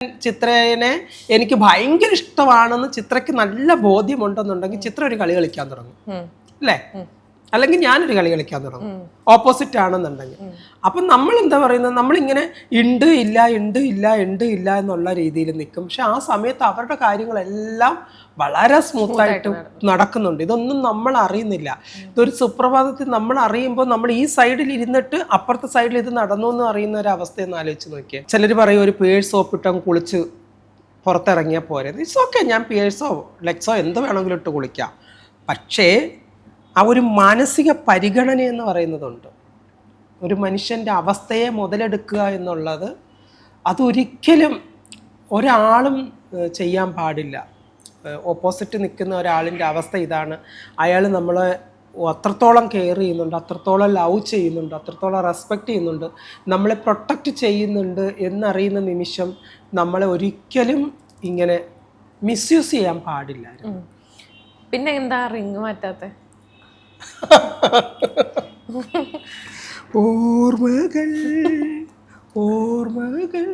ചിത്രേനെ എനിക്ക് ഭയങ്കര ഇഷ്ടമാണെന്ന് ചിത്രയ്ക്ക് നല്ല ബോധ്യമുണ്ടെന്നുണ്ടെങ്കിൽ ചിത്ര ഒരു കളി കളിക്കാൻ തുടങ്ങും അല്ലേ? അല്ലെങ്കിൽ ഞാനൊരു കളി കളിക്കാൻ തുടങ്ങും ഓപ്പോസിറ്റ് ആണെന്നുണ്ടെങ്കിൽ. അപ്പം നമ്മൾ എന്താ പറയുന്നത്, നമ്മളിങ്ങനെ ഉണ്ട് ഇല്ല എന്നുള്ള രീതിയിൽ നിൽക്കും. പക്ഷെ ആ സമയത്ത് അവരുടെ കാര്യങ്ങളെല്ലാം വളരെ സ്മൂത്തായിട്ട് നടക്കുന്നുണ്ട്. ഇതൊന്നും നമ്മൾ അറിയുന്നില്ല. ഇതൊരു സുപ്രഭാതത്തിൽ നമ്മൾ അറിയുമ്പോൾ നമ്മൾ ഈ സൈഡിൽ ഇരുന്നിട്ട് അപ്പുറത്തെ സൈഡിൽ ഇത് നടന്നു എന്ന് അറിയുന്ന ഒരു അവസ്ഥയെന്ന് ആലോചിച്ച് നോക്കിയാൽ. ചിലർ പറയും ഒരു പേഴ്സ് സോപ്പിട്ടും കുളിച്ച് പുറത്തിറങ്ങിയാൽ പോരെ. ഇറ്റ്സ് ഓക്കെ, ഞാൻ പേഴ്സോ ലെക്സോ എന്ത് വേണമെങ്കിലും ഇട്ട് കുളിക്കാം. പക്ഷേ ആ ഒരു മാനസിക പരിഗണന എന്ന് പറയുന്നതുണ്ട്. ഒരു മനുഷ്യൻ്റെ അവസ്ഥയെ മുതലെടുക്കുക എന്നുള്ളത് അതൊരിക്കലും ഒരാളും ചെയ്യാൻ പാടില്ല. ഓപ്പോസിറ്റ് നിൽക്കുന്ന ഒരാളിൻ്റെ അവസ്ഥ ഇതാണ്, അയാൾ നമ്മളെ അത്രത്തോളം കെയർ ചെയ്യുന്നുണ്ട്, അത്രത്തോളം ലവ് ചെയ്യുന്നുണ്ട്, അത്രത്തോളം റെസ്പെക്റ്റ് ചെയ്യുന്നുണ്ട്, നമ്മളെ പ്രൊട്ടക്റ്റ് ചെയ്യുന്നുണ്ട് എന്നറിയുന്ന നിമിഷം നമ്മളെ ഒരിക്കലും ഇങ്ങനെ മിസ്യൂസ് ചെയ്യാൻ പാടില്ല. പിന്നെ എന്താ റിങ് മാറ്റാത്ത? ഓർമ്മകൾ ഓർമ്മകൾ